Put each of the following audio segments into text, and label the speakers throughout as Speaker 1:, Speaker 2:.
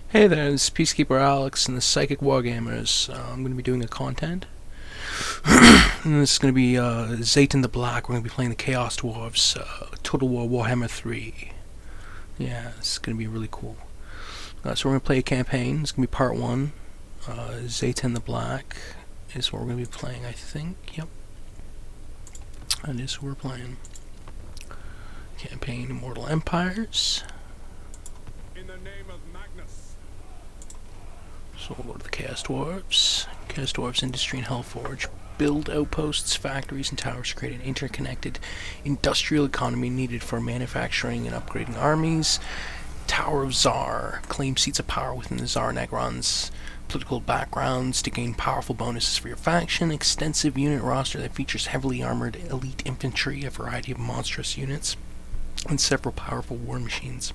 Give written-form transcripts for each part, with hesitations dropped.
Speaker 1: Hey there, this is Peacekeeperalex and the Psychic Wargamers. I'm going to be doing a content. And this is going to be Zhatan the Black. We're going to be playing the Chaos Dwarves, Total War Warhammer 3. Yeah, this is going to be really cool. So we're going to play a campaign. It's going to be part 1. Zhatan the Black is what we're going to be playing, I think. Yep. That is what we're playing. Campaign Immortal Empires.
Speaker 2: In the name of Magnus.
Speaker 1: So we'll go to the Chaos Dwarves. Chaos Dwarves Industry and Hellforge. Build outposts, factories, and towers to create an interconnected industrial economy needed for manufacturing and upgrading armies. Tower of Tsar. Claim seats of power within the Tsar Negron's political backgrounds to gain powerful bonuses for your faction. Extensive unit roster that features heavily armored elite infantry, a variety of monstrous units, and several powerful war machines.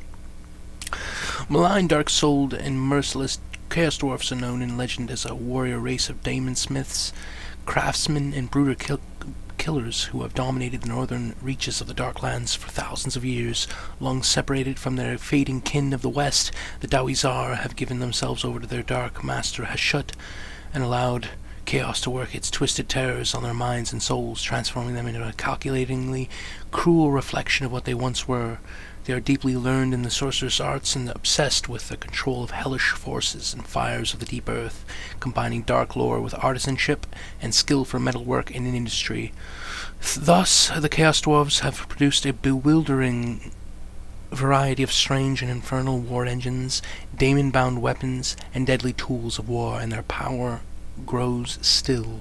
Speaker 1: Malign, dark-souled, and merciless Chaos Dwarfs are known in legend as a warrior race of daemon smiths, craftsmen, and brutal killers who have dominated the northern reaches of the Darklands for thousands of years. Long separated from their fading kin of the west, the Dawizar have given themselves over to their dark master Hashut and allowed chaos to work its twisted terrors on their minds and souls, transforming them into a calculatingly cruel reflection of what they once were. They are deeply learned in the sorcerer's arts and obsessed with the control of hellish forces and fires of the deep earth, combining dark lore with artisanship and skill for metalwork in an industry. Thus, the Chaos Dwarves have produced a bewildering variety of strange and infernal war engines, daemon-bound weapons, and deadly tools of war, and their power grows still.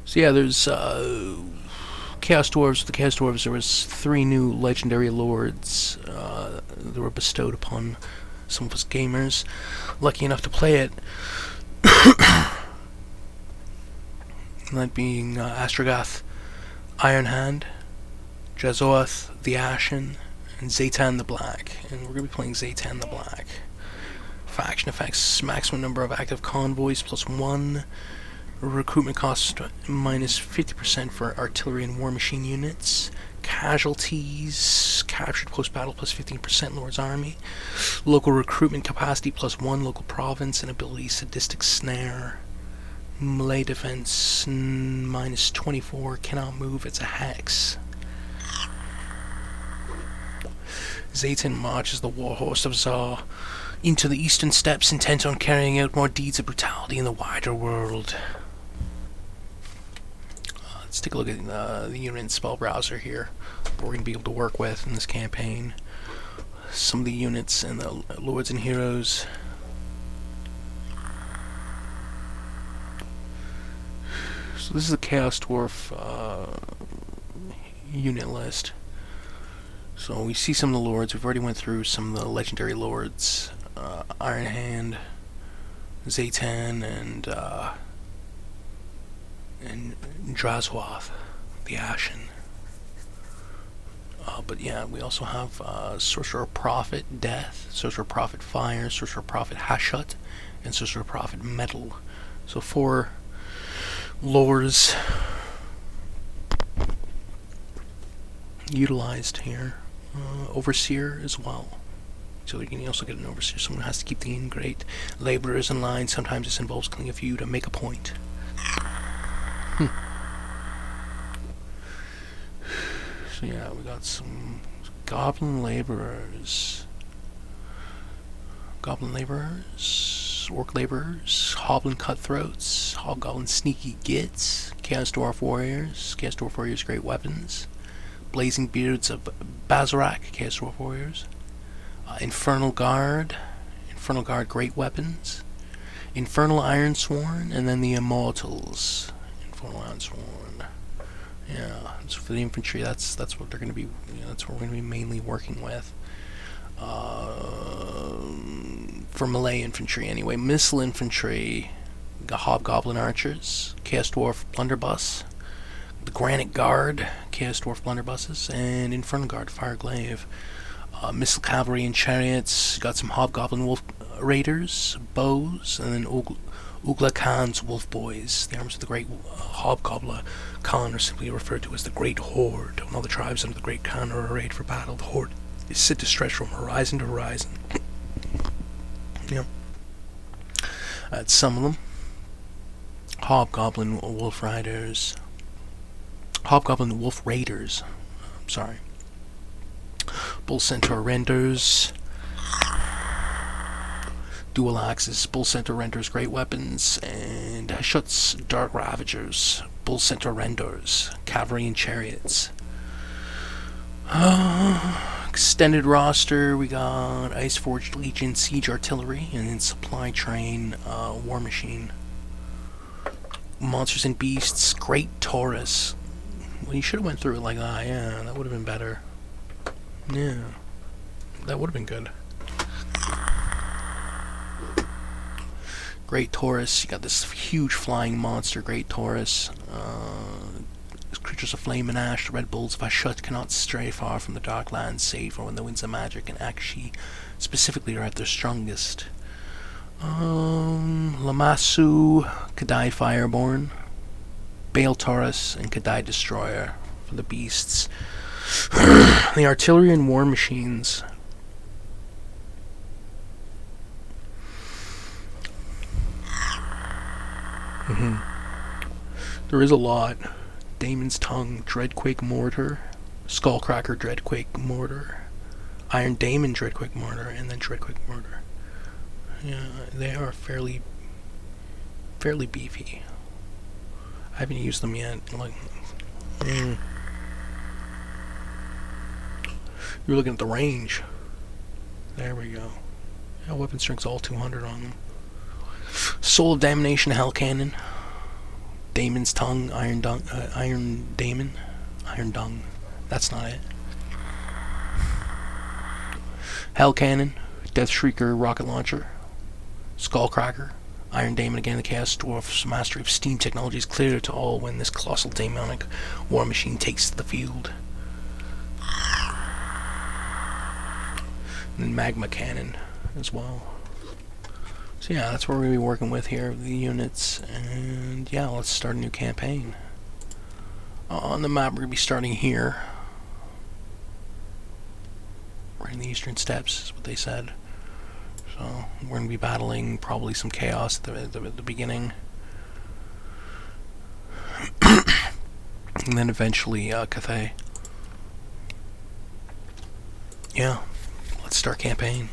Speaker 1: So yeah, there's Chaos Dwarves. With the Chaos Dwarves, there was 3 new legendary lords that were bestowed upon some of us gamers lucky enough to play it. That being Astragoth, Ironhand, Jazoath the Ashen, and Zhatan the Black. And we're going to be playing Zhatan the Black. Faction effects: maximum number of active convoys +1. Recruitment cost minus 50% for artillery and war machine units. Casualties captured post-battle plus 15% Lord's Army. Local recruitment capacity +1. Local province and ability sadistic snare. Melee defense minus 24. Cannot move. It's a hex. Zhatan marches the warhorse of Tsar into the eastern steppes, intent on carrying out more deeds of brutality in the wider world. Let's take a look at the unit and spell browser here. What we're going to be able to work with in this campaign. Some of the units and the lords and heroes. So this is a Chaos Dwarf unit list. So we see some of the lords. We've already went through some of the legendary lords. Ironhand, Zhatan, and Drazwath the Ashen. But yeah, we also have Sorcerer Prophet Death, Sorcerer Prophet Fire, Sorcerer Prophet Hashut, and Sorcerer Prophet Metal. So 4 lores utilized here. Overseer as well. So you can also get an overseer. Someone has to keep the ingrate. Laborers in line. Sometimes this involves killing a few to make a point. So yeah, we got some goblin laborers. Orc laborers, hoblin cutthroats, hobgoblin sneaky gits, Chaos Dwarf warriors, great weapons, blazing beards of Bazarak, Chaos Dwarf warriors, Infernal Guard, great weapons, Infernal Ironsworn, and then the Immortals, Infernal Ironsworn. Yeah, so for the infantry, that's what they're going to be. That's what we're going to be mainly working with. For melee infantry, anyway, missile infantry, hobgoblin archers, Chaos Dwarf blunderbuss, the Granite Guard, Chaos Dwarf blunderbusses, and Infernal Guard fireglaive. Missile cavalry and chariots. Got some hobgoblin wolf raiders, bows, and then Ugla Khan's wolf boys. The arms of the great hobgoblin Khan are simply referred to as the Great Horde. When all the tribes under the Great Khan are arrayed for battle, the Horde is said to stretch from horizon to horizon. Yeah. That's some of them. Hobgoblin Wolf Riders. Hobgoblin Wolf Raiders. Sorry. Bull Centaur Renders. Dual Axes. Bull Centaur Renders Great Weapons. And Hashut's Dark Ravagers. Bull Centaur Renders. Cavalry and Chariots. Extended roster, we got Iceforged Legion, Siege Artillery, and then Supply Train, War Machine. Monsters and Beasts, Great Taurus. Well, you should have went through it like that, yeah, that would have been better. Yeah, that would have been good. Great Taurus, you got this huge flying monster, Great Taurus. Creatures of flame and ash, the red bulls of Hashut cannot stray far from the dark lands, save for when the winds of magic and Akshi specifically are at their strongest. Lamassu, Kadai Fireborn, Bale Taurus, and Kadai Destroyer for the beasts. The artillery and war machines. There is a lot. Damon's Tongue, Dreadquake Mortar, Skullcracker Dreadquake Mortar, Iron Daemon Dreadquake Mortar, and then Dreadquake Mortar. Yeah, they are fairly beefy. I haven't used them yet. Like, you're looking at the range. There we go. Yeah, weapon strength's all 200 on them. Soul of Damnation Hell Cannon. Damon's Tongue, Iron Daemon, Iron Dung. That's not it. Hell Cannon, Death Shrieker Rocket Launcher, Skullcracker, Iron Daemon again. The Chaos Dwarf's mastery of steam technology is clear to all when this colossal demonic war machine takes the field. And then Magma Cannon as well. So yeah, that's what we're going to be working with here, the units, and yeah, let's start a new campaign. On the map, we're going to be starting here. Right in the Eastern Steppes, is what they said. So, we're going to be battling probably some chaos at the beginning. And then eventually, Cathay. Yeah, let's start campaign.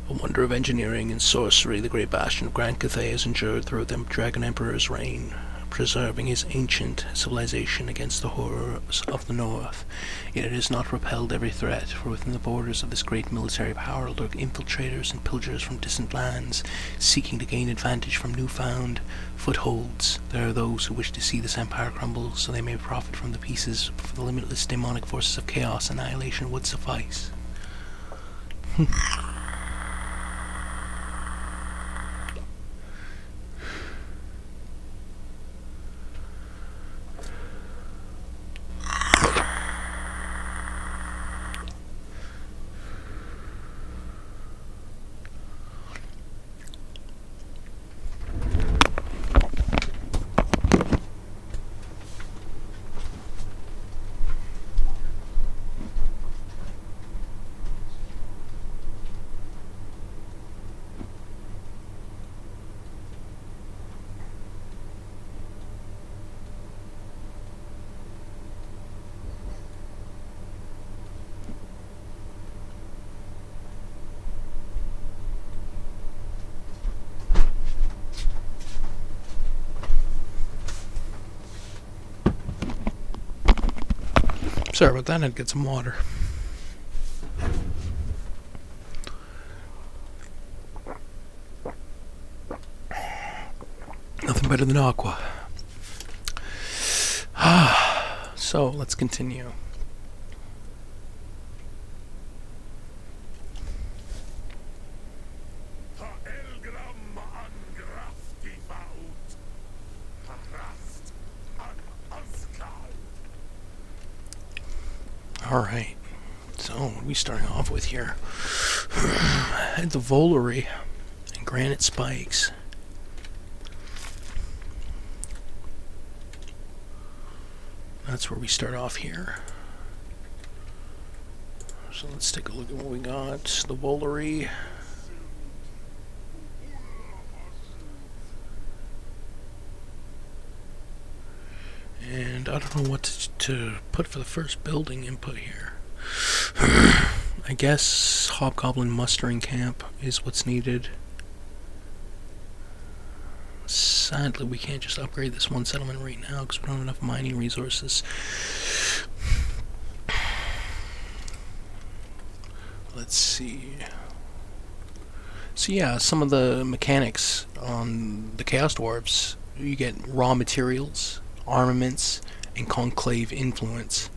Speaker 1: A wonder of engineering and sorcery, the great bastion of Grand Cathay has endured through the Dragon Emperor's reign, preserving his ancient civilization against the horrors of the North. Yet it has not repelled every threat, for within the borders of this great military power lurk infiltrators and pillagers from distant lands, seeking to gain advantage from newfound footholds. There are those who wish to see this empire crumble, so they may profit from the pieces, but for the limitless demonic forces of chaos, annihilation would suffice. Sorry about that, I'd get some water. Nothing better than aqua. So, let's continue. Alright. So, what are we starting off with here? And the Volery and granite spikes. That's where we start off here. So let's take a look at what we got. The Volery. And I don't know what to put for the first building input here. I guess Hobgoblin mustering camp is what's needed. Sadly, we can't just upgrade this one settlement right now because we don't have enough mining resources. Let's see. So yeah, some of the mechanics on the Chaos Dwarves, you get raw materials, armaments, and conclave influence.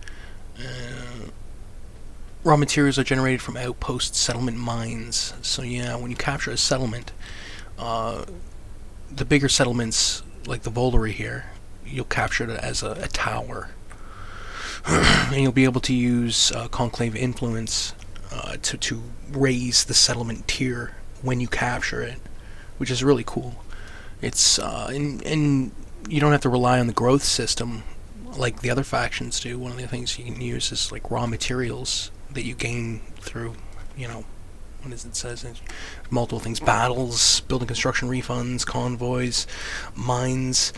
Speaker 1: Raw materials are generated from outpost settlement mines. So yeah, when you capture a settlement, the bigger settlements, like the Volery here, you'll capture it as a tower. And you'll be able to use conclave influence to raise the settlement tier when you capture it, which is really cool. It's and you don't have to rely on the growth system like the other factions do. One of the things you can use is like raw materials that you gain through, you know, what is it says? Multiple things: battles, building construction refunds, convoys, mines,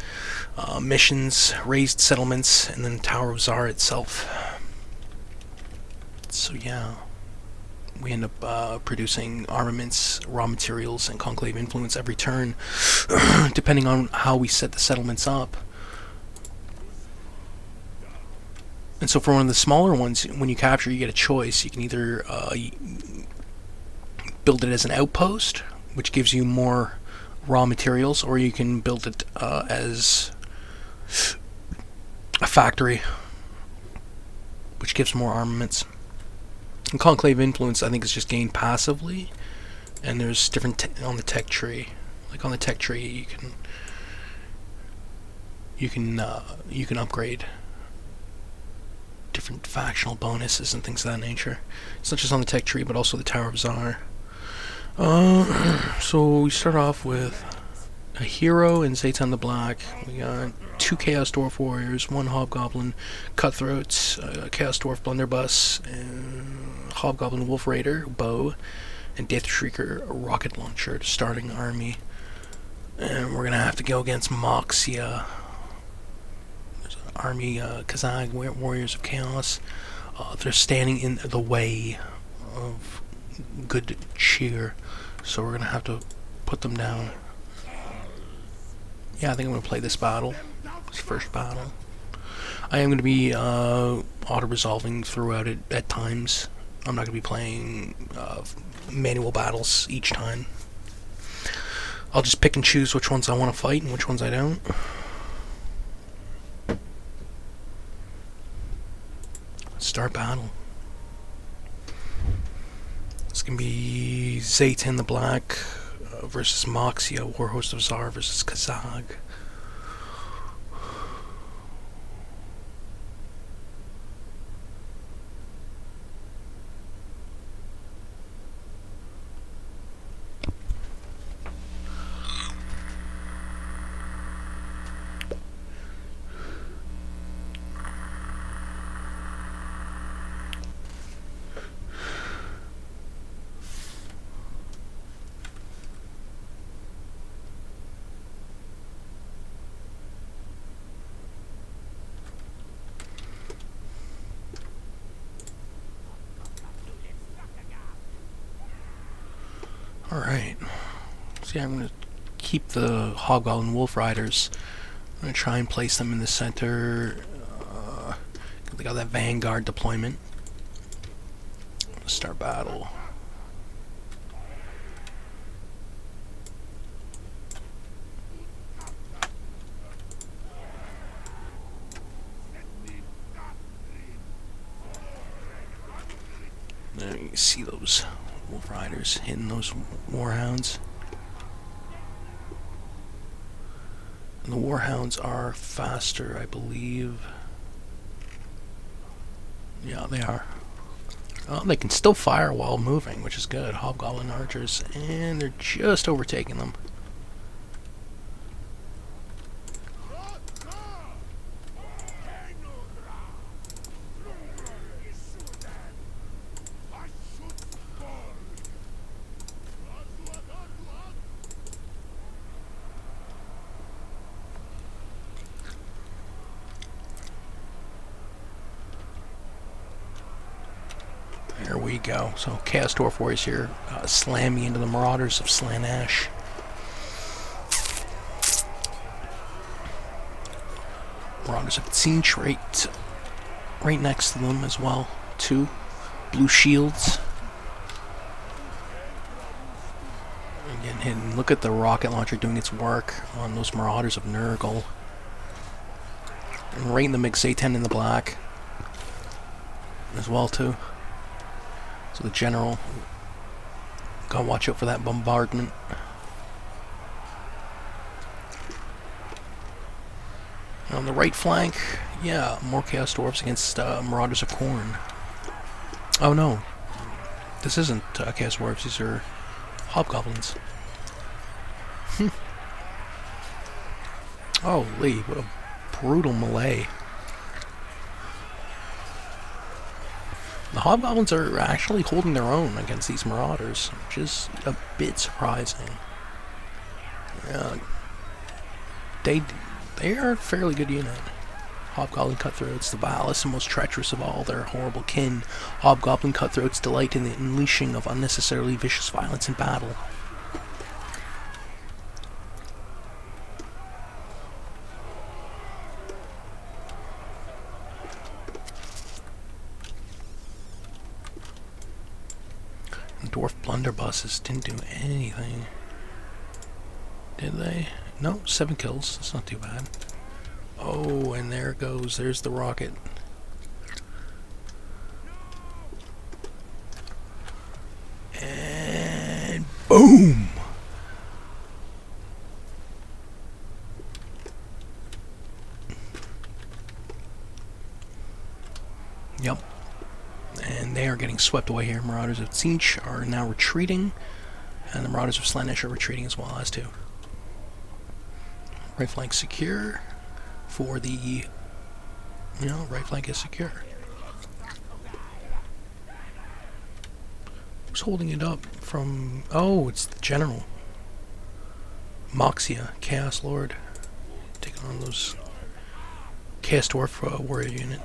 Speaker 1: missions, raised settlements, and then Tower of Zar itself. So yeah, we end up producing armaments, raw materials, and conclave influence every turn, depending on how we set the settlements up. And so for one of the smaller ones, when you capture, you get a choice. You can either build it as an outpost, which gives you more raw materials, or you can build it as a factory, which gives more armaments. And conclave influence, I think, is just gained passively, and there's different on the tech tree. Like on the tech tree, you can upgrade different factional bonuses and things of that nature. It's not just on the tech tree, but also the Tower of Zar. So we start off with a hero in Zhatan the Black. We got 2 Chaos Dwarf Warriors, 1 Hobgoblin Cutthroats, Chaos Dwarf Blunderbuss, Hobgoblin Wolf Raider Bow, and Death Shrieker Rocket Launcher starting army. And we're gonna have to go against Moxia. There's an army, Kazag Warriors of Chaos. They're standing in the way of good cheer, so we're gonna have to put them down. Yeah, I think I'm gonna play this battle. This first battle. I am gonna be auto-resolving throughout it at times. I'm not gonna be playing manual battles each time. I'll just pick and choose which ones I want to fight and which ones I don't. Start battle. It's gonna be Zhatan the Black versus Moxia, Warhost of Zar versus Kazag. Alright, so yeah, I'm going to keep the Hobgoblin Wolf Riders. I'm going to try and place them in the center. They got that Vanguard deployment. Start battle. There you can see those Wolf Riders hitting those Warhounds. And the Warhounds are faster, I believe. Yeah, they are. Oh, they can still fire while moving, which is good. Hobgoblin archers, and they're just overtaking them. There we go. So Chaos Dwarf Warriors here slam me into the Marauders of Slaanesh. Marauders of Tzeentch right next to them as well. 2 blue shields. Again, and look at the rocket launcher doing its work on those Marauders of Nurgle. And right in the mix, Zhatan in the black as well too. So the general, gotta watch out for that bombardment. And on the right flank, yeah, more Chaos Dwarves against Marauders of Khorne. Oh no, this isn't Chaos Dwarves, these are Hobgoblins. Holy, what a brutal melee. The Hobgoblins are actually holding their own against these Marauders, which is a bit surprising. They are a fairly good unit. Hobgoblin Cutthroats, the vilest and most treacherous of all their horrible kin. Hobgoblin Cutthroats delight in the unleashing of unnecessarily vicious violence in battle. Dwarf blunderbusses didn't do anything. Did they? No, 7 kills. That's not too bad. Oh, and there it goes. There's the rocket. And boom! Yep. And they are getting swept away here. Marauders of Tzeentch are now retreating, and the Marauders of Slaanesh are retreating as well as too. Right flank secure for the, right flank is secure. Who's holding it up from, oh, it's the general. Moxia, Chaos Lord, taking on those Chaos Dwarf warrior unit.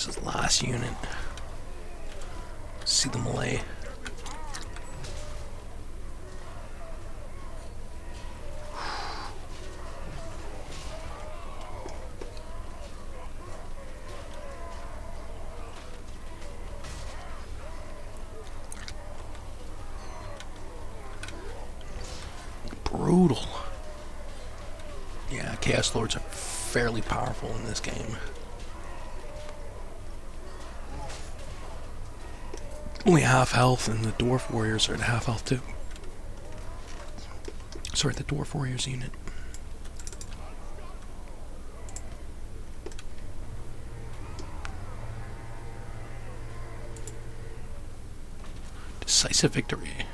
Speaker 1: His last unit. See the melee. Brutal. Yeah, Chaos Lords are fairly powerful in this game. Only half health, and the Dwarf Warriors are at half health too. Sorry, the Dwarf Warriors unit. Decisive victory.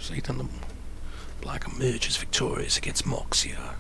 Speaker 1: Zhatan the Black Mage is victorious against Moxia.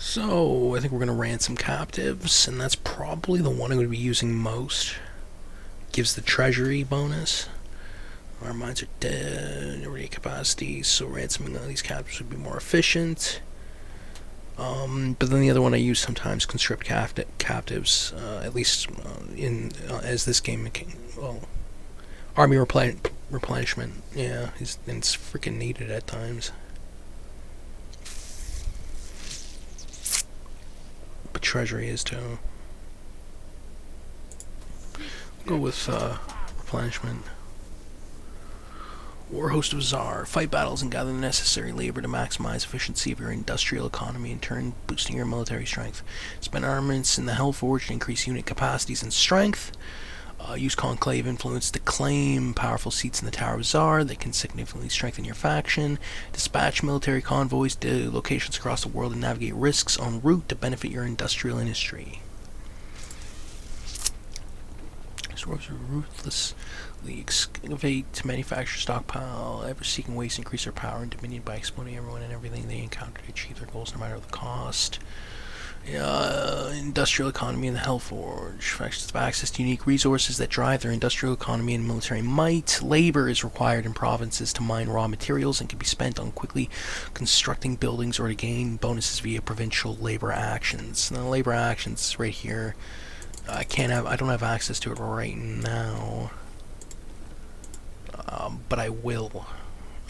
Speaker 1: So, I think we're going to ransom captives, and that's probably the one I'm going to be using most. Gives the treasury bonus. Our minds are dead, already capacities, so ransoming these captives would be more efficient. But then the other one I use sometimes, conscript captives, at least as this game, well, army replenishment, yeah, it's freaking needed at times. But treasury is too. Go with replenishment. War host of Tsar. Fight battles and gather the necessary labor to maximize efficiency of your industrial economy, in turn boosting your military strength. Spend armaments in the Hellforge to increase unit capacities and strength. Use conclave influence to claim powerful seats in the Tower of Tsar that can significantly strengthen your faction. Dispatch military convoys to locations across the world and navigate risks en route to benefit your industrial industry. Dwarves are ruthlessly excavate to manufacture stockpile, ever seeking ways to increase their power and dominion by exploiting everyone and everything they encounter to achieve their goals no matter the cost. Industrial economy in the Hellforge. Factions have access to unique resources that drive their industrial economy and military might. Labor is required in provinces to mine raw materials and can be spent on quickly constructing buildings or to gain bonuses via provincial labor actions. Now, labor actions right here. I don't have access to it right now, but I will.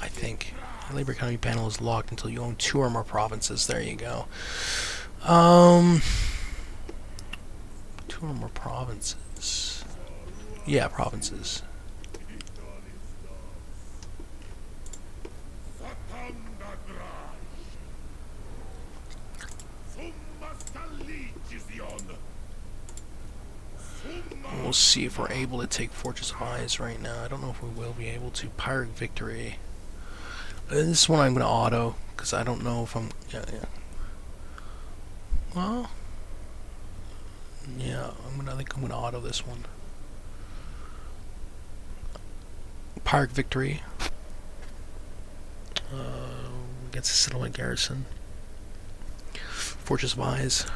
Speaker 1: I think the labor economy panel is locked until you own 2 or more provinces. There you go. 2 or more provinces. Yeah, provinces. We'll see if we're able to take Fortress of Eyes right now. I don't know if we will be able to. Pirate Victory. This one I'm going to auto, because I don't know if I'm... Yeah. Well... Yeah, I think I'm going to auto this one. Pirate Victory. Against the Settlement Garrison. Fortress of Eyes.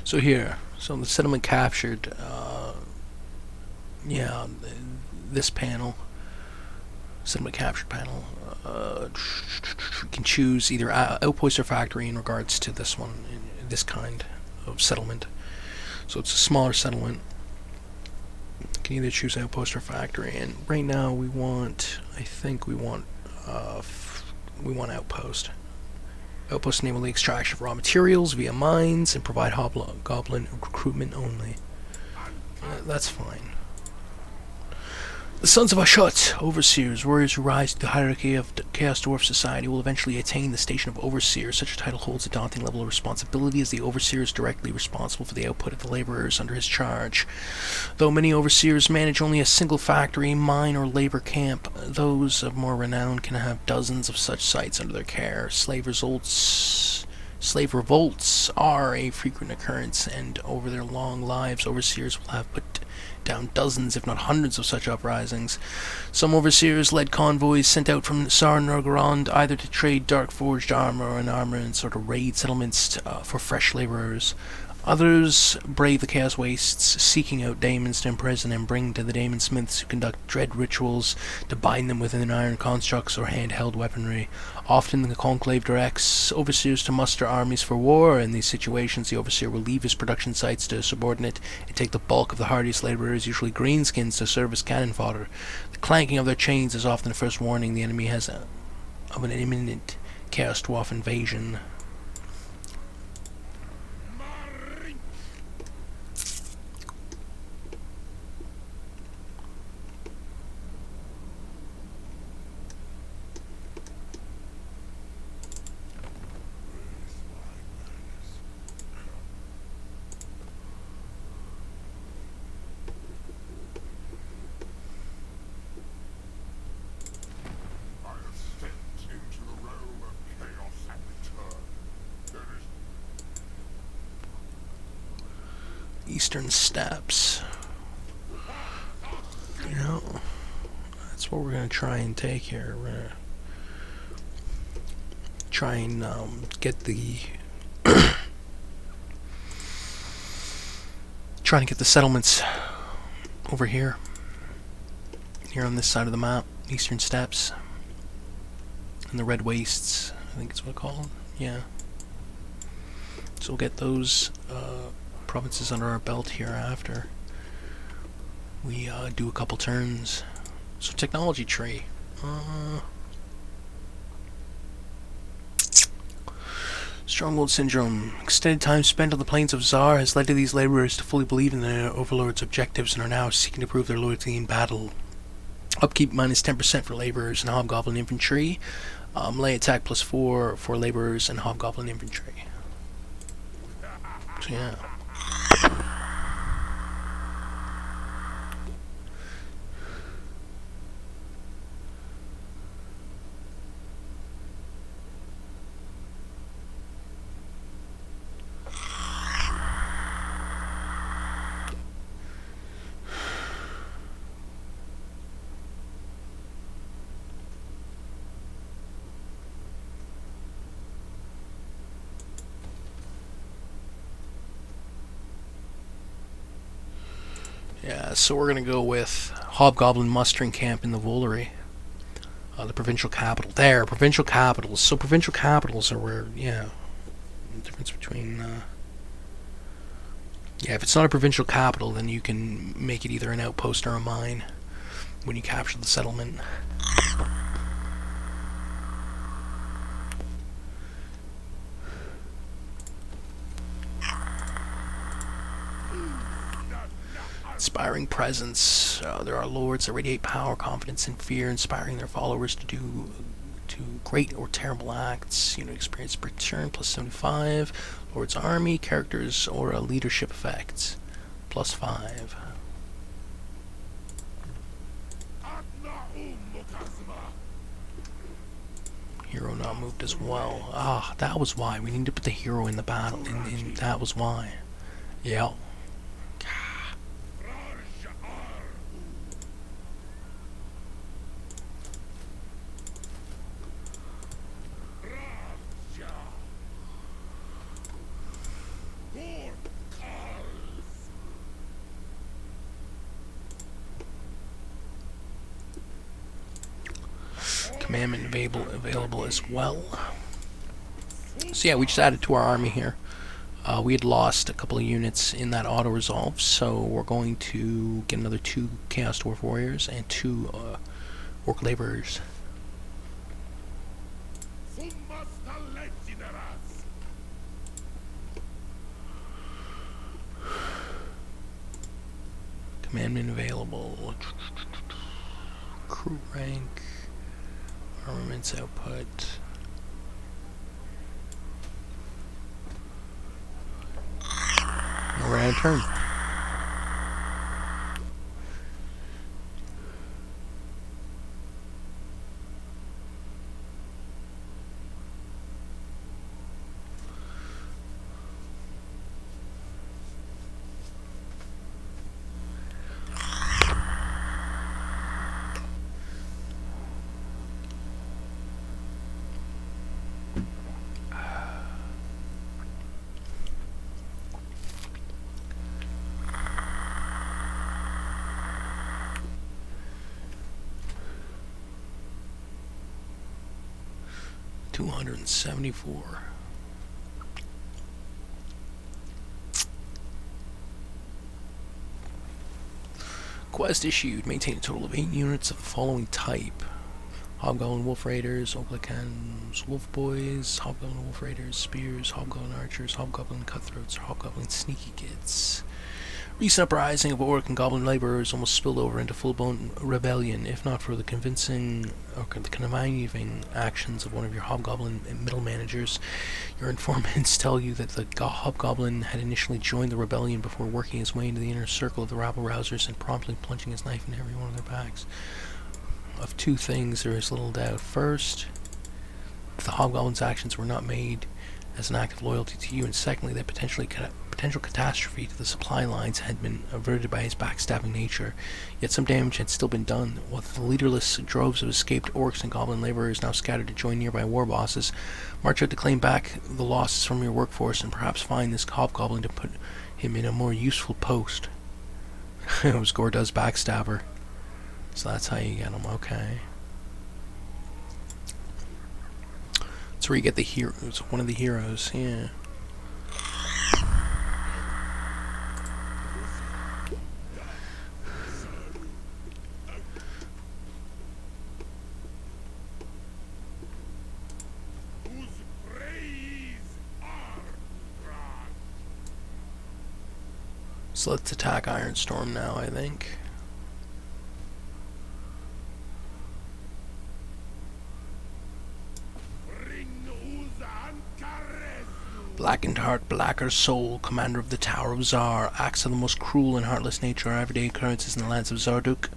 Speaker 1: So here, the settlement captured, this panel, settlement captured panel, you can choose either outpost or factory in regards to this one, this kind of settlement. So it's a smaller settlement. You can either choose outpost or factory, and right now we want outpost. Outposts enable the extraction of raw materials via mines and provide goblin recruitment only. That's fine. The Sons of Ashut, Overseers, warriors who rise to the hierarchy of Chaos Dwarf society, will eventually attain the station of Overseer. Such a title holds a daunting level of responsibility, as the Overseer is directly responsible for the output of the laborers under his charge. Though many Overseers manage only a single factory, mine, or labor camp, those of more renown can have dozens of such sites under their care. Slave revolts are a frequent occurrence, and over their long lives, Overseers will have put down dozens, if not hundreds, of such uprisings. Some Overseers led convoys sent out from Sar Norgrand either to trade dark-forged armor and armaments or to raid settlements for fresh laborers. Others brave the chaos wastes, seeking out daemons to imprison and bring to the daemon smiths who conduct dread rituals to bind them within iron constructs or handheld weaponry. Often the conclave directs overseers to muster armies for war. In these situations, the overseer will leave his production sites to a subordinate and take the bulk of the hardiest laborers, usually greenskins, to serve as cannon fodder. The clanking of their chains is often the first warning the enemy has of an imminent chaos dwarf invasion. Eastern Steppes. You know, that's what we're going to try and take here. We're going to try and get the trying to get the settlements over here on this side of the map, Eastern Steppes and the Red Wastes, I think it's what it's called. Yeah. So we'll get those provinces under our belt here after we do a couple turns. So technology tree. Stronghold Syndrome. Extended time spent on the plains of Zar has led to these laborers to fully believe in their overlord's objectives and are now seeking to prove their loyalty in battle. Upkeep minus 10% for laborers and hobgoblin infantry. Melee attack plus 4 for laborers and hobgoblin infantry. So yeah. Yeah, so we're going to go with Hobgoblin Mustering Camp in the Voolery. The provincial capital. There, provincial capitals. So provincial capitals are where, yeah, the difference between, yeah, if it's not a provincial capital, then you can make it either an outpost or a mine when you capture the settlement. Inspiring presence. There are lords that radiate power, confidence, and fear, inspiring their followers to do great or terrible acts. Unit experience per turn plus 75. Lord's army, characters, or leadership effects plus 5. Hero not moved as well. Ah, that was why. We need to put the hero in the battle. That was why. Yeah. Commandment available as well. So yeah, we just added to our army here. We had lost a couple of units in that auto-resolve, so we're going to get another 2 Chaos Dwarf Warriors and 2 Orc Laborers. Commandment available. Crew rank. Armaments output. We're out of turn. $274. Quest issued. Maintain a total of 8 units of the following type: Hobgoblin Wolf Raiders, Oglicans Wolf Boys, Hobgoblin Wolf Raiders, Spears, Hobgoblin Archers, Hobgoblin Cutthroats, Hobgoblin Sneaky Kids. Recent uprising of orc and goblin laborers almost spilled over into full-blown rebellion, if not for the convincing or the conniving actions of one of your hobgoblin middle managers. Your informants tell you that the hobgoblin had initially joined the rebellion before working his way into the inner circle of the rabble-rousers and promptly plunging his knife into every one of their backs. Of 2 things there is little doubt. First, the hobgoblin's actions were not made as an act of loyalty to you, and secondly, they potentially potential catastrophe to the supply lines had been averted by his backstabbing nature, yet some damage had still been done. While the leaderless droves of escaped orcs and goblin laborers now scattered to join nearby war bosses, march out to claim back the losses from your workforce and perhaps find this hobgoblin to put him in a more useful post. It was Gordo's backstabber. So that's how you get him, okay. That's where you get the heroes, one of the heroes, yeah. So let's attack Ironstorm now, I think. Blackened heart, blacker soul, commander of the Tower of Zar, acts of the most cruel and heartless nature are everyday occurrences in the lands of Zarduk.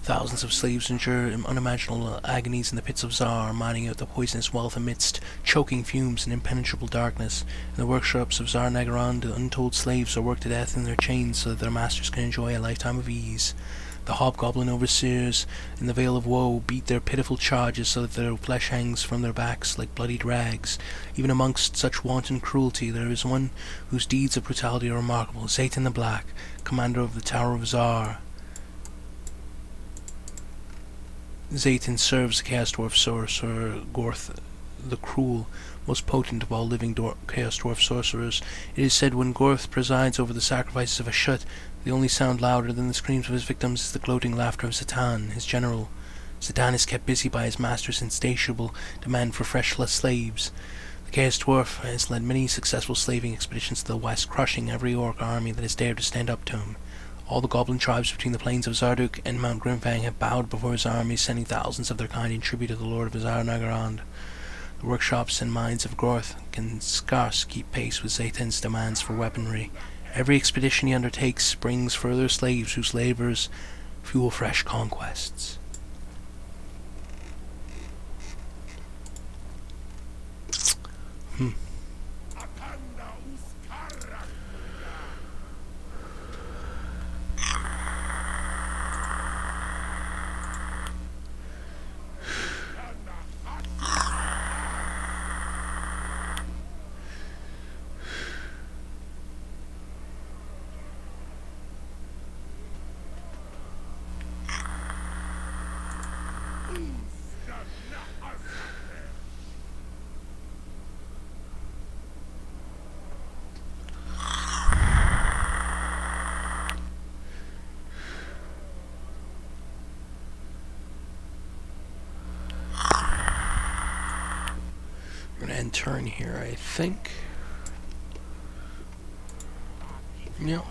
Speaker 1: Thousands of slaves endure unimaginable agonies in the pits of Zar, mining out the poisonous wealth amidst choking fumes and impenetrable darkness. In the workshops of Zar Nagaron, the untold slaves are worked to death in their chains so that their masters can enjoy a lifetime of ease. The hobgoblin overseers in the Vale of Woe beat their pitiful charges so that their flesh hangs from their backs like bloodied rags. Even amongst such wanton cruelty there is one whose deeds of brutality are remarkable, Zhatan the Black, commander of the Tower of Zar. Zhatan serves the Chaos Dwarf sorcerer Gorth the Cruel, most potent of all living Chaos Dwarf sorcerers. It is said when Gorth presides over the sacrifices of a Shut, the only sound louder than the screams of his victims is the gloating laughter of Zhatan, his general. Zhatan is kept busy by his master's insatiable demand for fresh slaves. The Chaos Dwarf has led many successful slaving expeditions to the west, crushing every orc army that has dared to stand up to him. All the goblin tribes between the plains of Zarduk and Mount Grimfang have bowed before his armies, sending thousands of their kind in tribute to the Lord of Zar Nagaron. The workshops and mines of Gorth can scarce keep pace with Zhatan's demands for weaponry. Every expedition he undertakes brings further slaves whose labours fuel fresh conquests. We're gonna end turn here, I think. Yeah.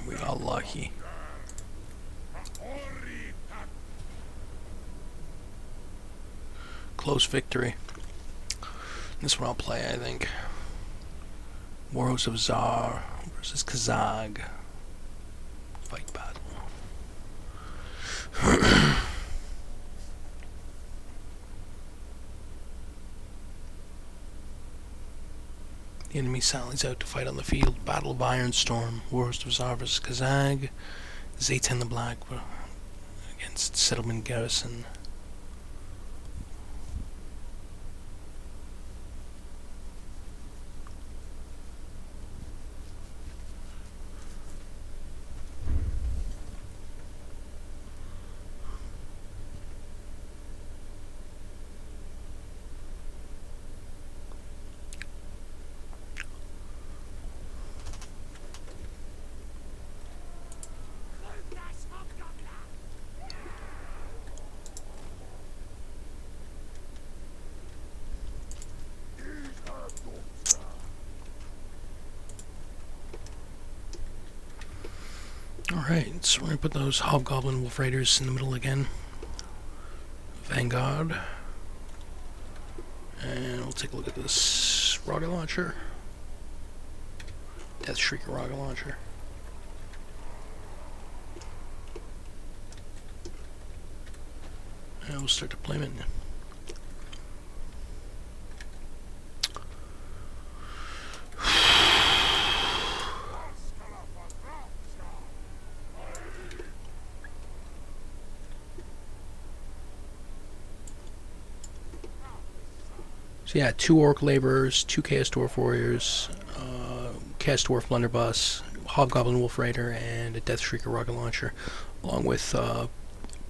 Speaker 1: We got lucky. Close victory. This one I'll play, I think. Warhost of Zar versus Kazag. Fight battle. The enemy sallies out to fight on the field. Battle of Ironstorm. Warhost of Zar versus Kazag. Zhatan the Black against Settlement Garrison. Alright, so we're going to put those Hobgoblin Wolf Raiders in the middle again. Vanguard. And we'll take a look at this rocket launcher. Death Shrieker rocket launcher. And we'll start deployment. So yeah, 2 Orc Laborers, 2 Chaos Dwarf Warriors, Chaos Dwarf Blunderbuss, Hobgoblin Wolf Raider, and a Death Shrieker rocket launcher, along with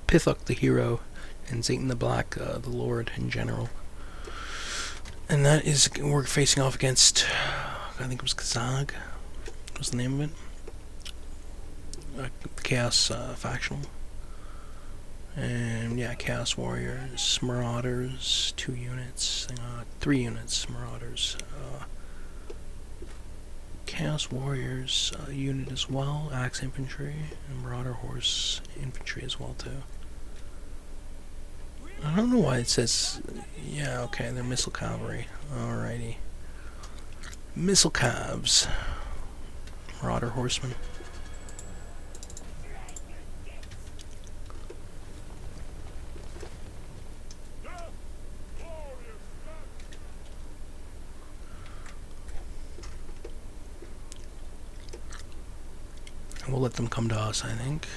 Speaker 1: Pithuk the hero, and Zhatan the Black, the Lord in general. And that is, we're facing off against, I think it was Kazag, was the name of it. The Chaos Factional. And yeah, Chaos Warriors, Marauders, 2 units, 3 units, Marauders. Chaos Warriors unit as well, Axe Infantry, and Marauder Horse Infantry as well too. I don't know why it says, yeah, okay, they're Missile Cavalry. Alrighty. Missile Cavs. Marauder Horsemen. And we'll let them come to us, I think.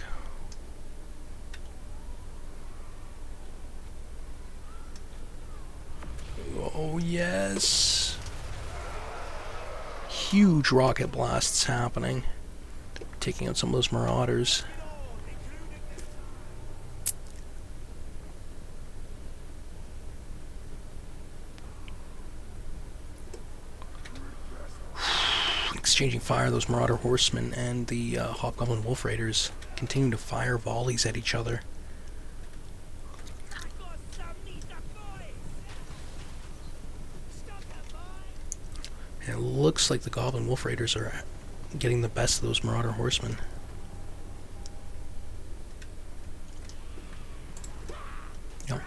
Speaker 1: Oh, yes. Huge rocket blasts happening. Taking out some of those Marauders. Exchanging fire, those Marauder Horsemen and the Hobgoblin Wolf Raiders continue to fire volleys at each other. And it looks like the Goblin Wolf Raiders are getting the best of those Marauder Horsemen. Yep.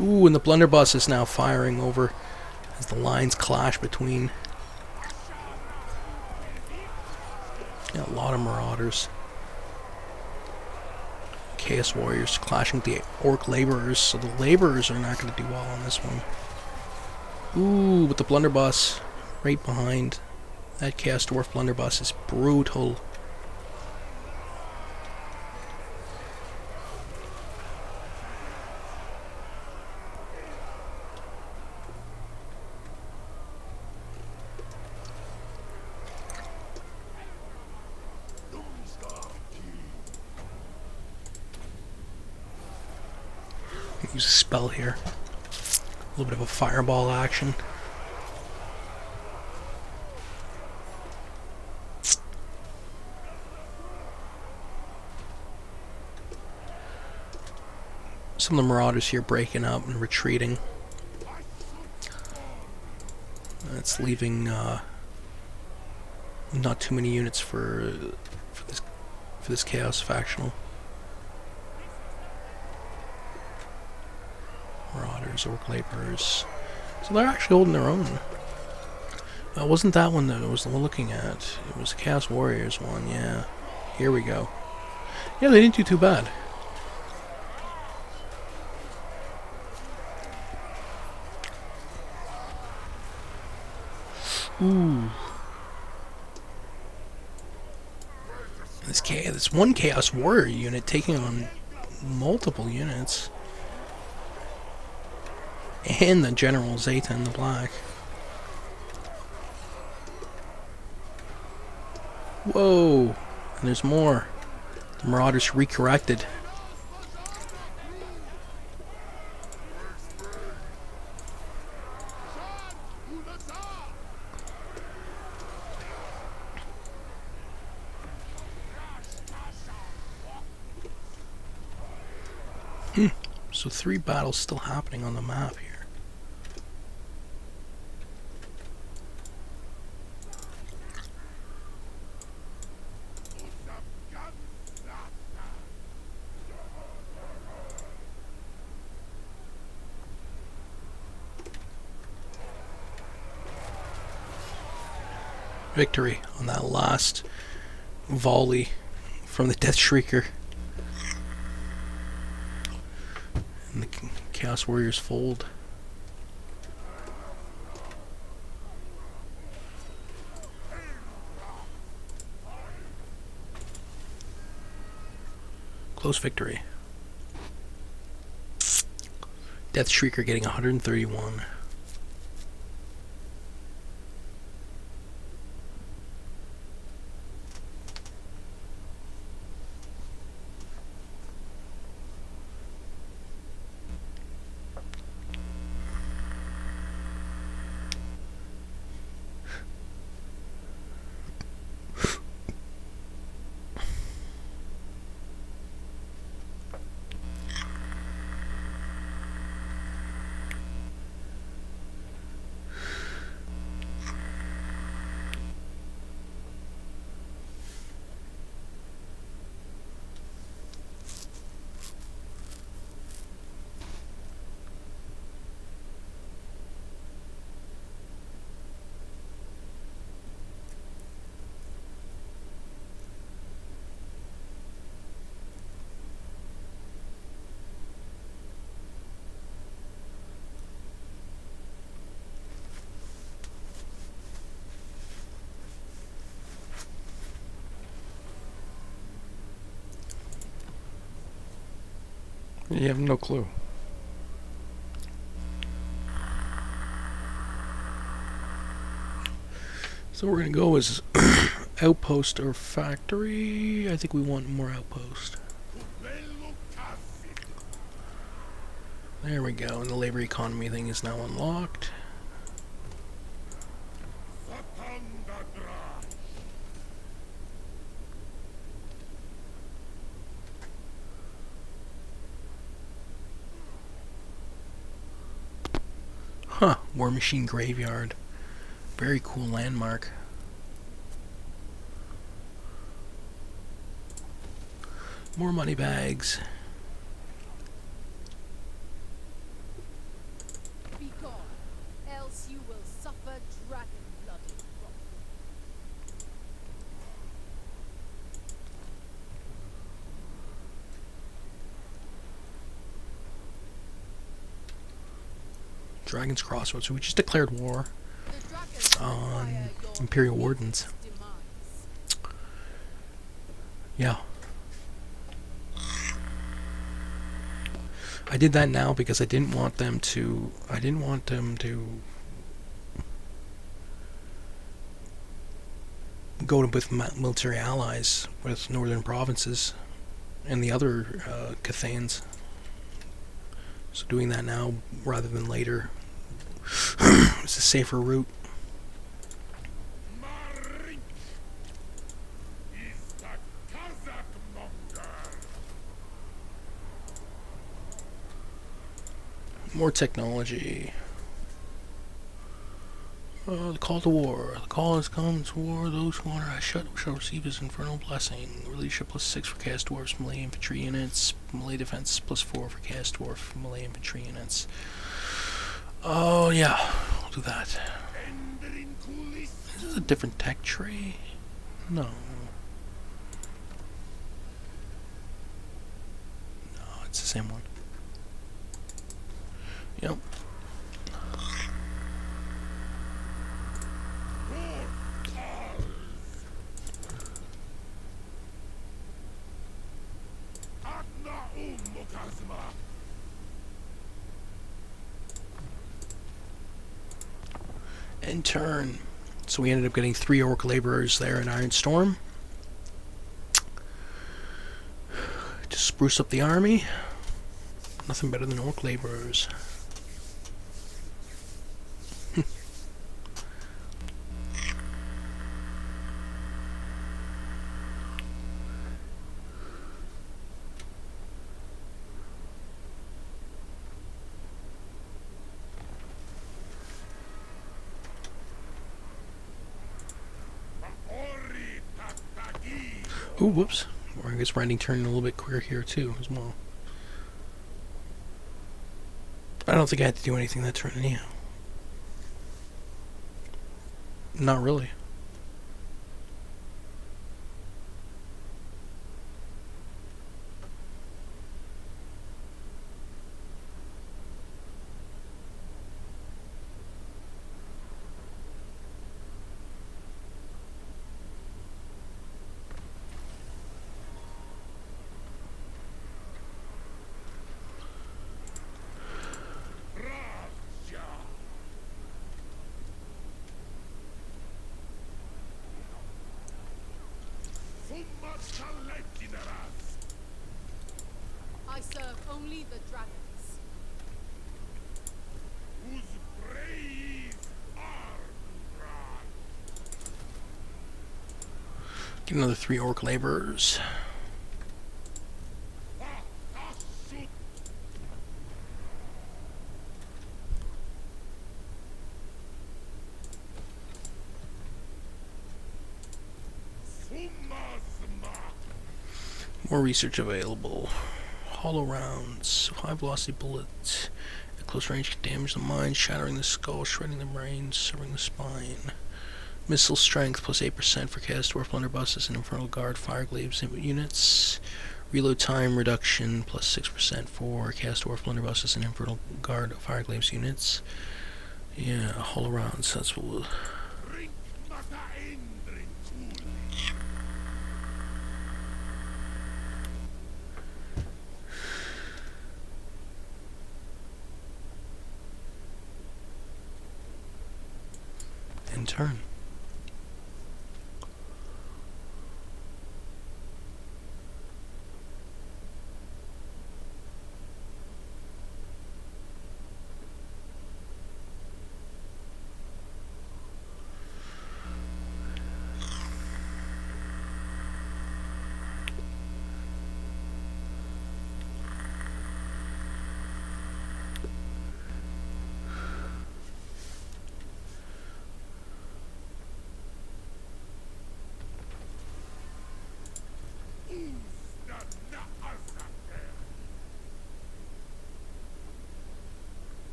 Speaker 1: Ooh, and the Blunderbuss is now firing over as the lines clash between. Yeah, a lot of Marauders. Chaos Warriors clashing with the Orc Laborers, so the Laborers are not going to do well on this one. Ooh, with the Blunderbuss right behind. That Chaos Dwarf Blunderbuss is brutal. Use a spell here. A little bit of a fireball action. Some of the Marauders here breaking up and retreating. That's leaving not too many units for this Chaos Factional. Marauders, Orc Laborers. So they're actually holding their own. It wasn't that one that I was looking at. It was the Chaos Warriors one, yeah. Here we go. Yeah, they didn't do too bad. Ooh. This one Chaos Warrior unit taking on multiple units. And the General Zhatan the Black. Whoa! And there's more. The Marauders recorrected. So 3 battles still happening on the map here. Victory on that last volley from the Death Shrieker. And the Chaos Warriors fold. Close victory. Death Shrieker getting 131. You have no clue. So we're gonna go as outpost or factory. I think we want more outpost. There we go, and the labor economy thing is now unlocked. Huh, War Machine Graveyard. Very cool landmark. More money bags.
Speaker 3: Be gone, else you will suffer dragon blood.
Speaker 1: Dragon's Crossroads. So we just declared war on Imperial Wardens. Yeah. I did that now because I didn't want them to go with military allies with northern provinces and the other Cathans. So doing that now rather than later is a safer route. More technology. The call to war. The call has come to war. Those who honor I shall receive his infernal blessing. Relish +6 for cast dwarfs, melee infantry units. Melee defense +4 for cast dwarf, melee infantry units. Oh yeah, we'll do that. This is a different tech tree. No. No, it's the same one. Yep. And turn. So we ended up getting 3 orc laborers there in Iron Storm. To spruce up the army. Nothing better than orc laborers. Ooh, whoops. Or I guess writing turning a little bit quicker here too, as well. I don't think I had to do anything that turn anyhow. Not really.
Speaker 3: I serve only the dragons.
Speaker 2: Whose praise are
Speaker 1: Get another 3 orc laborers. More research available. Hollow rounds, high velocity bullets. At close range can damage the mind, shattering the skull, shredding the brain, severing the spine. Missile strength plus 8% for cast dwarf blunderbusses and infernal guard fire glaives units. Reload time reduction plus 6% for cast dwarf blunderbusses and infernal guard fire glaives units. Yeah, hollow rounds. That's what we'll. In turn.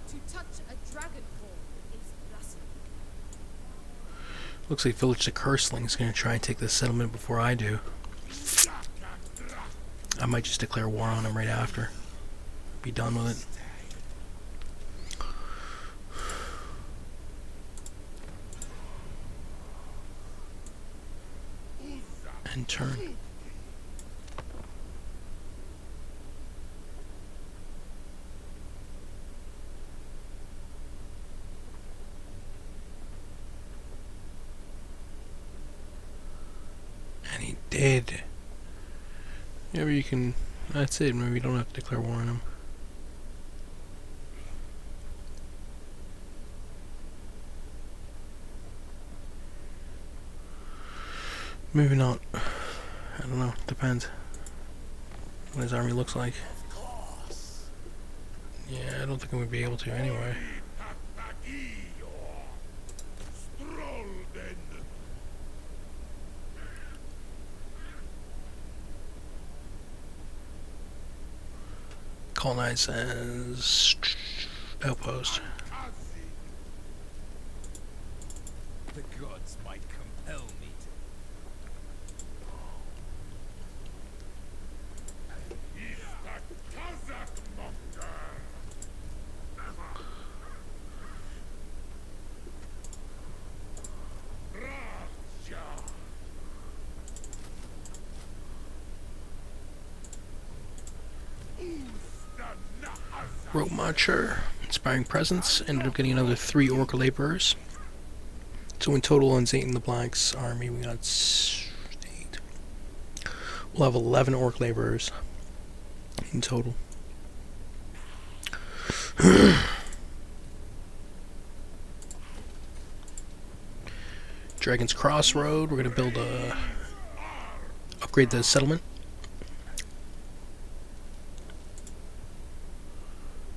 Speaker 3: To touch a dragon form is blasphemy.
Speaker 1: Looks like Village the Curseling is going to try and take this settlement before I do. I might just declare war on him right after. Be done with it. And turn. And he did. Yeah, but you can. That's it. Maybe you don't have to declare war on him. Maybe not. I don't know. Depends. What his army looks like. Yeah, I don't think I'm gonna be able to anyway. Colonize as outpost.
Speaker 2: The gods might compel me to. He's the Kazakh monger.
Speaker 1: Rope Marcher, Inspiring Presence, ended up getting another 3 orc laborers. So in total on Zhatan the Black's army we got 8. We'll have 11 orc laborers in total. Dragon's Crossroad, we're going to build upgrade the settlement.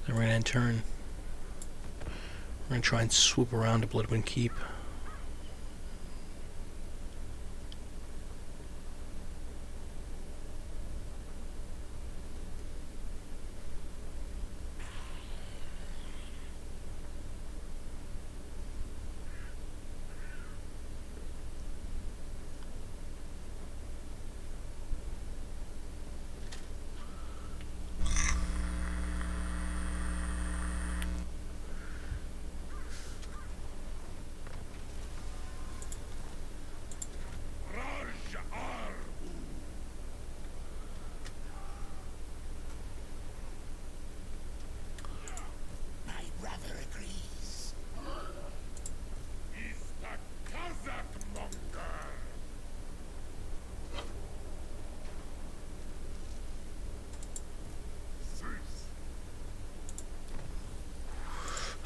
Speaker 1: Then we're end turn. We're gonna try and swoop around to Bloodwind Keep.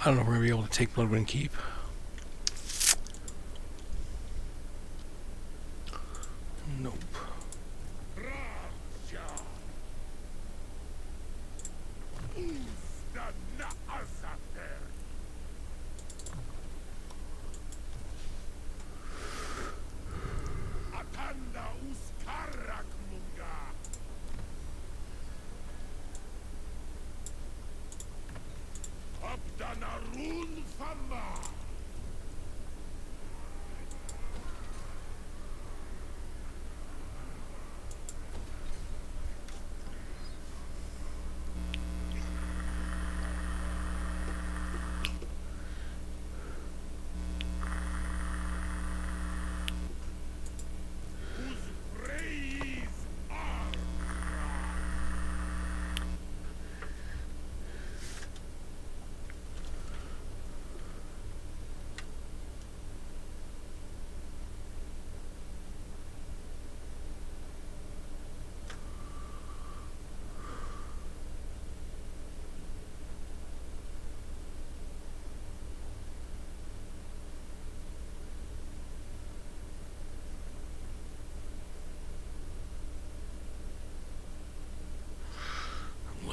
Speaker 1: I don't know if we're going to be able to take Bloodwind Keep. Nope.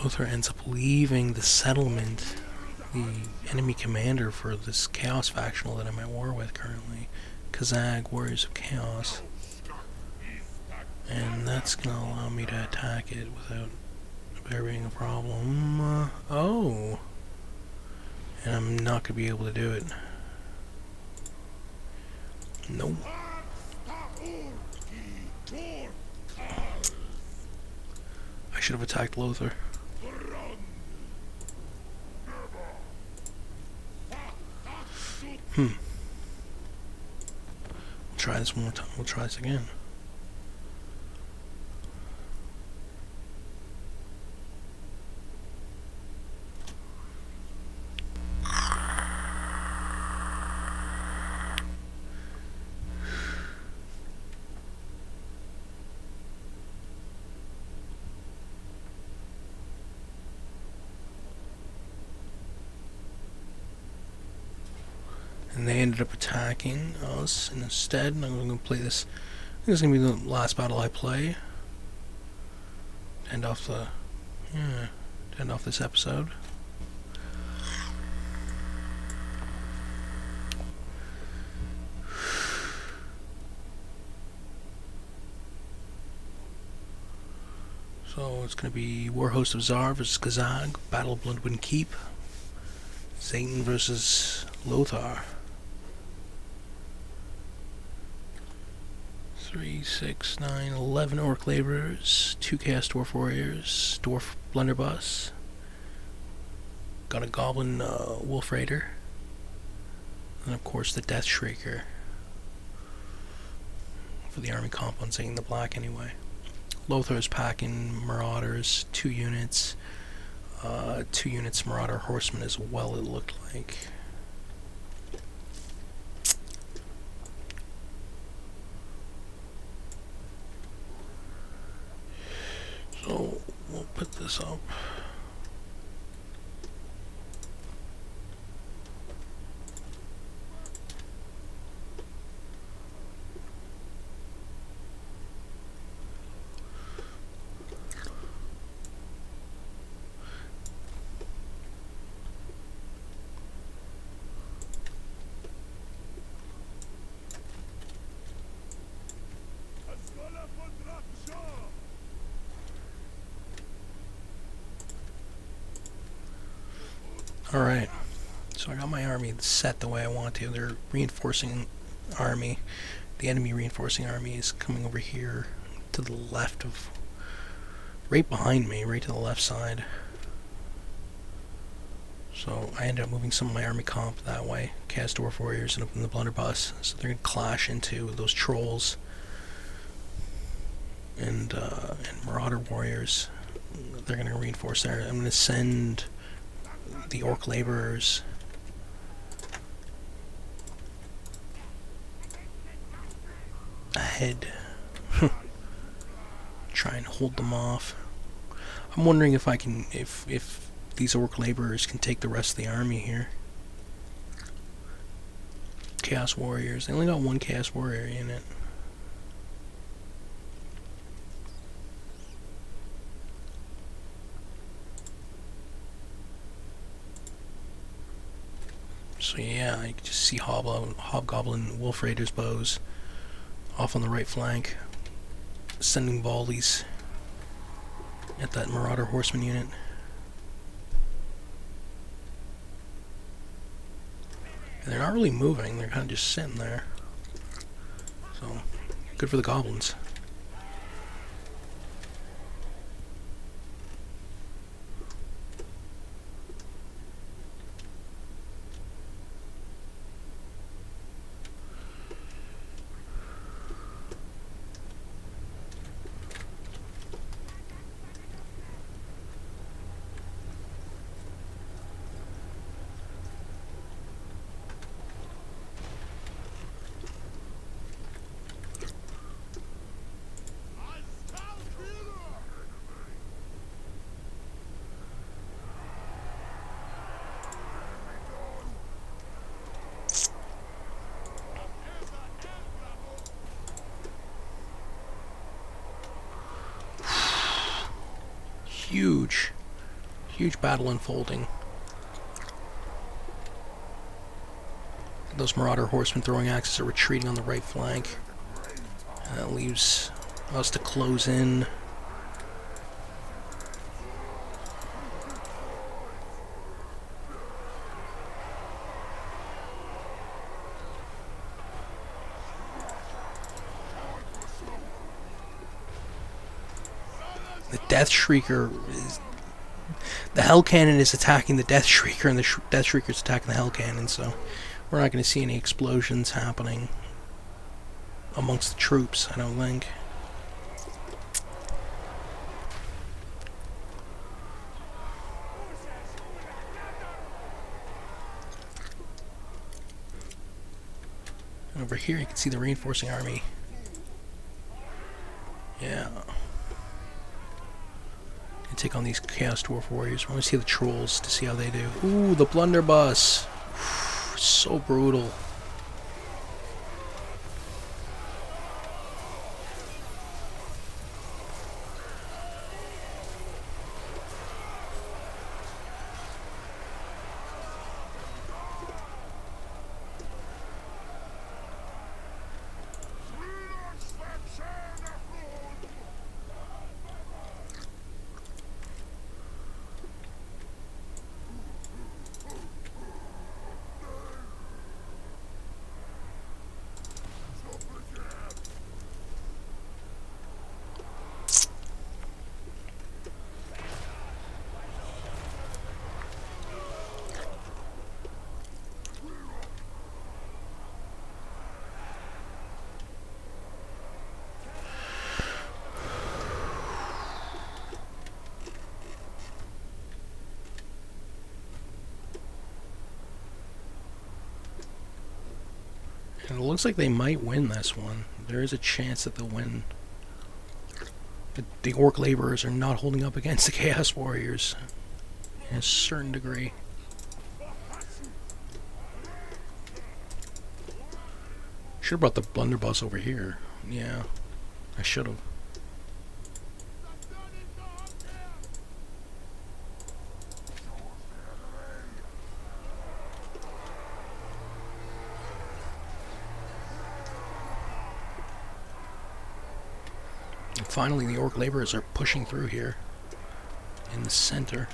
Speaker 1: Lothar ends up leaving the settlement, the enemy commander for this Chaos factional that I'm at war with currently, Khazag Warriors of Chaos, and that's going to allow me to attack it without there being a problem. Oh! And I'm not going to be able to do it. Nope. I should have attacked Lothar. We'll try this one more time. We'll try this again. And they ended up attacking us instead, and I'm going to play this. I think this is going to be the last battle I play. To end off the, to end off this episode. So it's going to be Warhost of Zar versus Khazag, Battle of Bloodwind Keep, Zhatan versus Lothar. 3, 6, 9, 11 Orc Laborers, 2 Chaos Dwarf Warriors, Dwarf Blunderbuss, got a Goblin Wolf Raider, and of course the Death Shrieker for the army comp on Zhatan the Black anyway. Lothar's packing Marauders, 2 units, 2 units Marauder Horsemen as well, it looked like. So, we'll put this up. Alright, so I got my army set the way I want to. They're reinforcing army. The enemy reinforcing army is coming over here to the left of... right behind me, right to the left side. So I ended up moving some of my army comp that way. Chaos Dwarf Warriors and up in the blunderbuss. So they're going to clash into those trolls and Marauder Warriors. They're going to reinforce there. I'm going to send the Orc Laborers ahead. Try and hold them off. I'm wondering if I can, if these Orc Laborers can take the rest of the army here. Chaos Warriors. They only got one Chaos Warrior in it. So yeah, you can just see Hobgoblin Wolf Raiders bows off on the right flank, sending volleys at that Marauder Horseman unit. And they're not really moving, they're kind of just sitting there. So, good for the goblins. Huge battle unfolding. Those Marauder Horsemen throwing axes are retreating on the right flank. And that leaves us to close in. The Death Shrieker is... the Hell Cannon is attacking the Death Shrieker, and the Death Shrieker is attacking the Hell Cannon, so we're not going to see any explosions happening amongst the troops, I don't think. And over here you can see the reinforcing army. Yeah. And take on these Chaos Dwarf Warriors. I want to see the trolls to see how they do. Ooh, the blunderbuss. So brutal. And it looks like they might win this one. There is a chance that they'll win. The Orc Laborers are not holding up against the Chaos Warriors in a certain degree. Should have brought the blunderbuss over here. Yeah, I should have. And finally, the Orc Laborers are pushing through here in the center.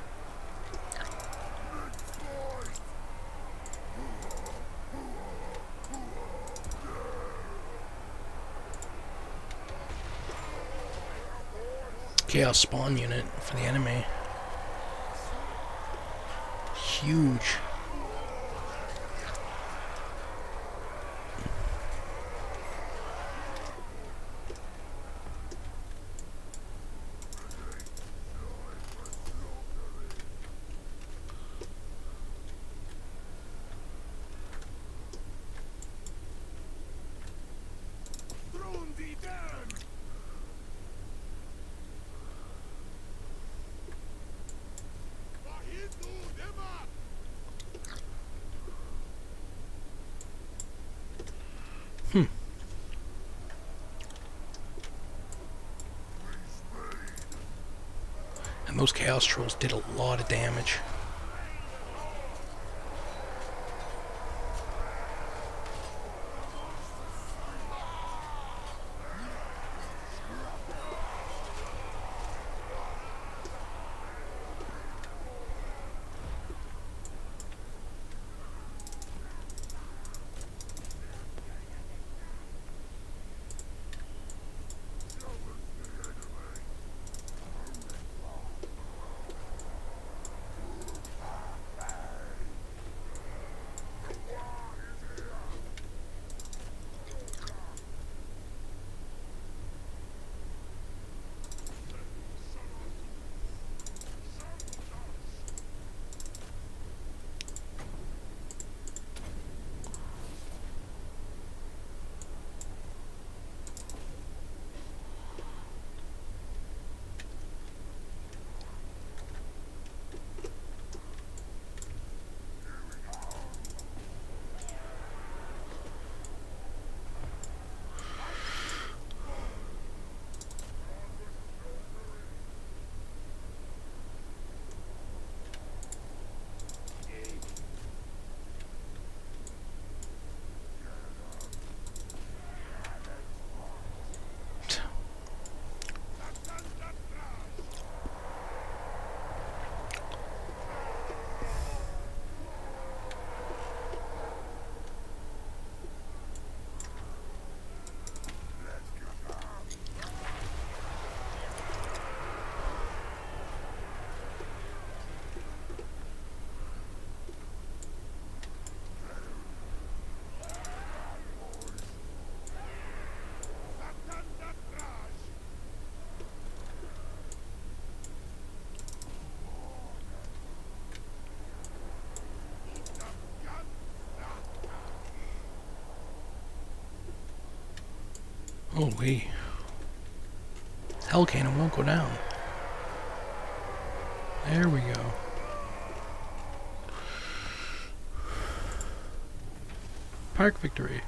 Speaker 1: Chaos spawn unit for the enemy. Huge. And those Chaos Trolls did a lot of damage. Oh wait. Hell Cannon won't go down. There we go. Park victory.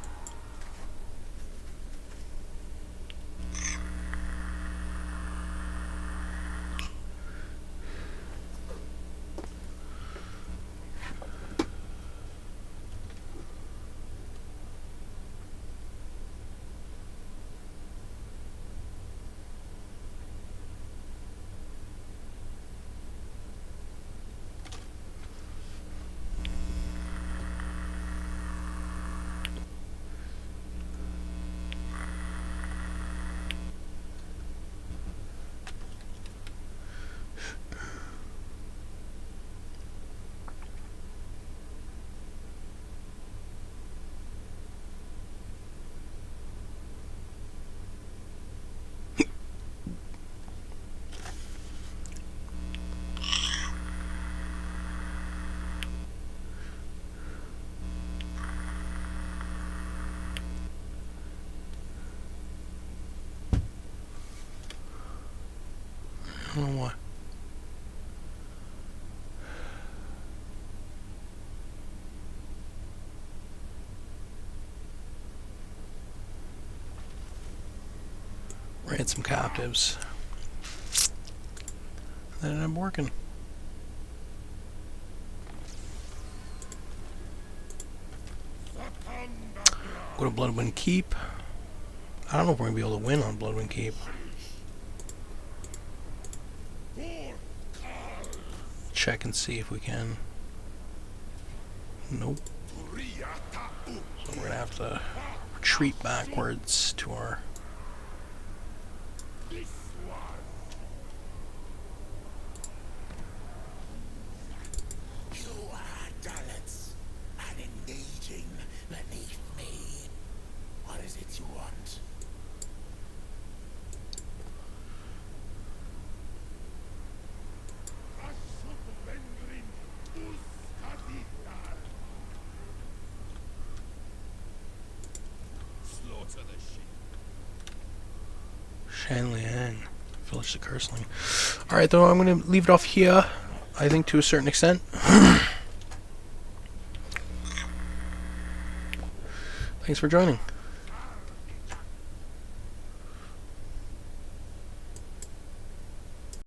Speaker 1: I don't know why. Ransom captives. That ended up working. Go to Bloodwind Keep. I don't know if we're going to be able to win on Bloodwind Keep. Check and see if we can. Nope. So we're going to have to retreat backwards to our
Speaker 4: it you want?
Speaker 2: Slaughter the sheep.
Speaker 1: Shanliang. Village the Curseling. Alright, though, I'm going to leave it off here, I think, to a certain extent. Thanks for joining.